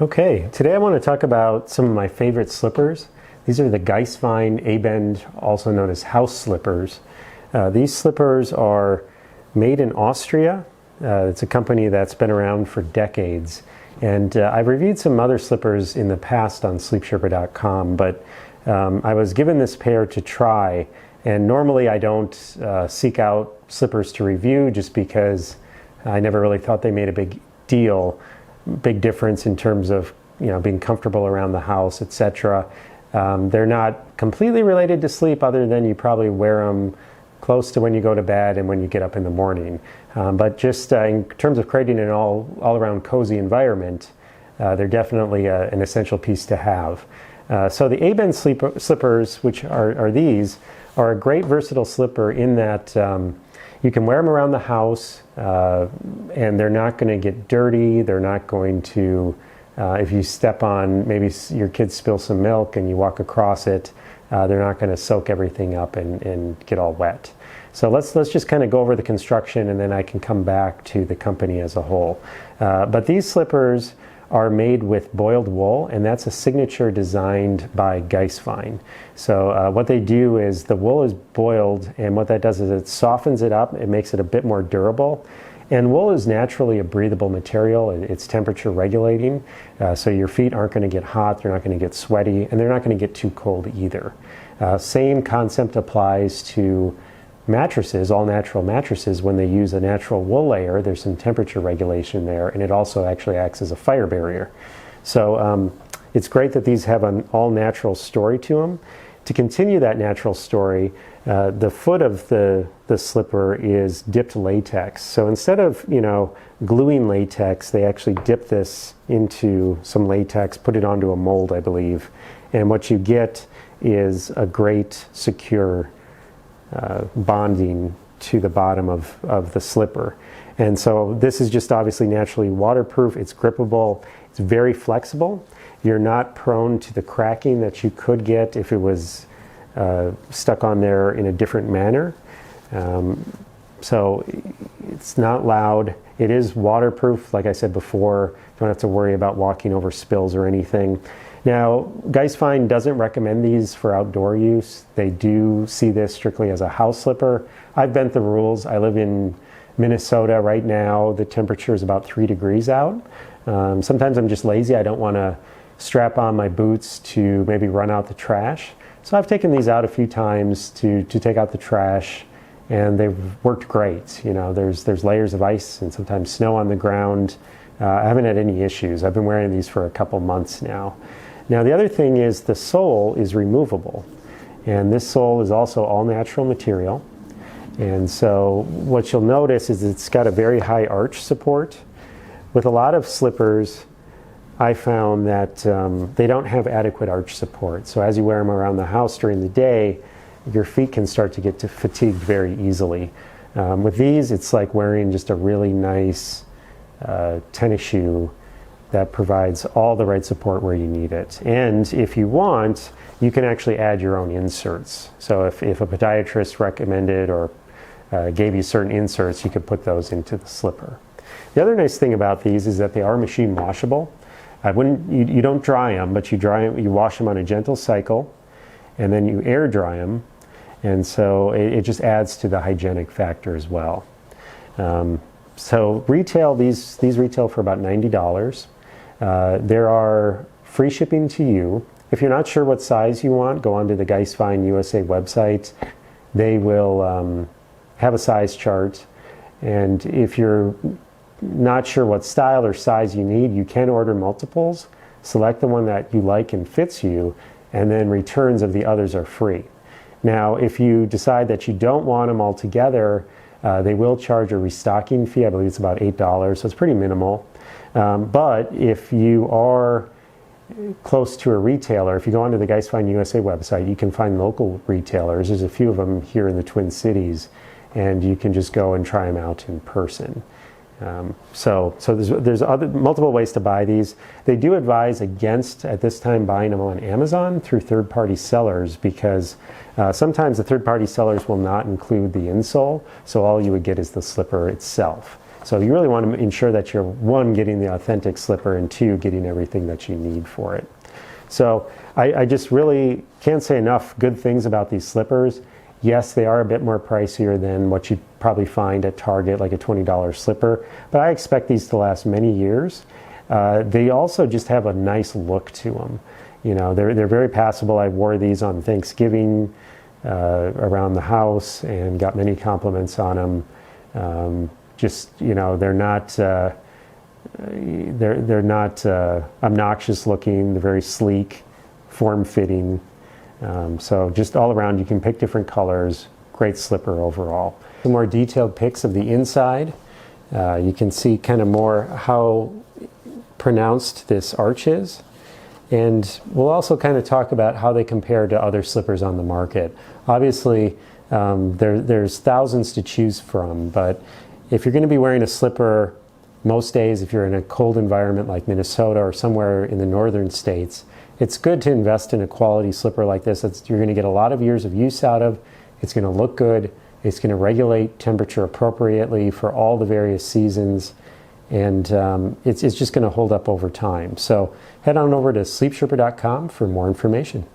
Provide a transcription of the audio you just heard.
Okay, today I want to talk about some of my favorite slippers. These are the Giesswein Abend, also known as house slippers. These slippers are made in Austria. It's a company that's been around for decades. And I've reviewed some other slippers in the past on sleepsherpa.com, but I was given this pair to try. And normally I don't seek out slippers to review just because I never really thought they made a big difference in terms of being comfortable around the house, etc. They're not completely related to sleep, other than you probably wear them close to when you go to bed and when you get up in the morning. But just in terms of creating an all-around cozy environment, they're definitely an essential piece to have. So the Abend slippers, which are these, are a great versatile slipper in that you can wear them around the house, and they're not going to get dirty. They're not going to, if you step on, maybe your kids spill some milk and you walk across it, they're not going to soak everything up and get all wet. So let's just kind of go over the construction, and then I can come back to the company as a whole. But these slippers are made with boiled wool, and that's a signature designed by Giesswein. So what they do is the wool is boiled, and what that does is it softens it up. It makes it a bit more durable. And wool is naturally a breathable material. It's temperature regulating, so your feet aren't going to get hot, they're not going to get sweaty, and they're not going to get too cold either. Same concept applies to mattresses, all natural mattresses. When they use a natural wool layer, there's some temperature regulation there, and it also actually acts as a fire barrier. So it's great that these have an all natural story to them. To continue that natural story, the foot of the slipper is dipped latex. So instead of gluing latex, they actually dip this into some latex, put it onto a mold, I believe, and what you get is a great secure bonding to the bottom of the slipper. And so this is just obviously naturally waterproof. It's grippable. It's very flexible. You're not prone to the cracking that you could get if it was stuck on there in a different manner. So it's not loud. It is waterproof. Like I said before, you don't have to worry about walking over spills or anything. Now, Giesswein doesn't recommend these for outdoor use. They do see this strictly as a house slipper. I've bent the rules. I live in Minnesota right now. The temperature is about 3 degrees out. Sometimes I'm just lazy. I don't want to strap on my boots to maybe run out the trash. So I've taken these out a few times to take out the trash, and they've worked great. There's layers of ice and sometimes snow on the ground. I haven't had any issues. I've been wearing these for a couple months now. Now the other thing is the sole is removable, and this sole is also all natural material. And so what you'll notice is it's got a very high arch support. With a lot of slippers, I found that they don't have adequate arch support. So as you wear them around the house during the day, your feet can start to get fatigued very easily. With these, it's like wearing just a really nice tennis shoe that provides all the right support where you need it. And if you want, you can actually add your own inserts. So if a podiatrist recommended or gave you certain inserts, you could put those into the slipper. The other nice thing about these is that they are machine washable. You don't dry them, but you wash them on a gentle cycle, and then you air dry them, and so it just adds to the hygienic factor as well. So retail, these retail for about $90. There are free shipping to you. If you're not sure what size you want, go onto the Giesswein USA website. They will have a size chart, and if you're not sure what style or size you need, you can order multiples. Select the one that you like and fits you, and then returns of the others are free. Now, if you decide that you don't want them all together, they will charge a restocking fee. I believe it's about $8, so it's pretty minimal. But if you are close to a retailer, if you go onto the Giesswein USA website, you can find local retailers. There's a few of them here in the Twin Cities, and you can just go and try them out in person. So there's multiple ways to buy these. They do advise against, at this time, buying them on Amazon through third-party sellers, because sometimes the third-party sellers will not include the insole, so all you would get is the slipper itself. So you really want to ensure that you're, one, getting the authentic slipper, and two, getting everything that you need for it. So I just really can't say enough good things about these slippers. Yes, they are a bit more pricier than what you'd probably find at Target, like a $20 slipper, but I expect these to last many years. They also just have a nice look to them. You know, they're very passable. I wore these on Thanksgiving around the house and got many compliments on them. Just, you know, they're not obnoxious looking. They're very sleek, form-fitting. So just all around, you can pick different colors. Great slipper overall. Some more detailed pics of the inside. You can see kind of more how pronounced this arch is. And we'll also kind of talk about how they compare to other slippers on the market. Obviously, there's thousands to choose from, but if you're going to be wearing a slipper most days, if you're in a cold environment like Minnesota or somewhere in the northern states, it's good to invest in a quality slipper like this. You're going to get a lot of years of use out of. It's going to look good. It's going to regulate temperature appropriately for all the various seasons. And it's just going to hold up over time. So head on over to sleepsherpa.com for more information.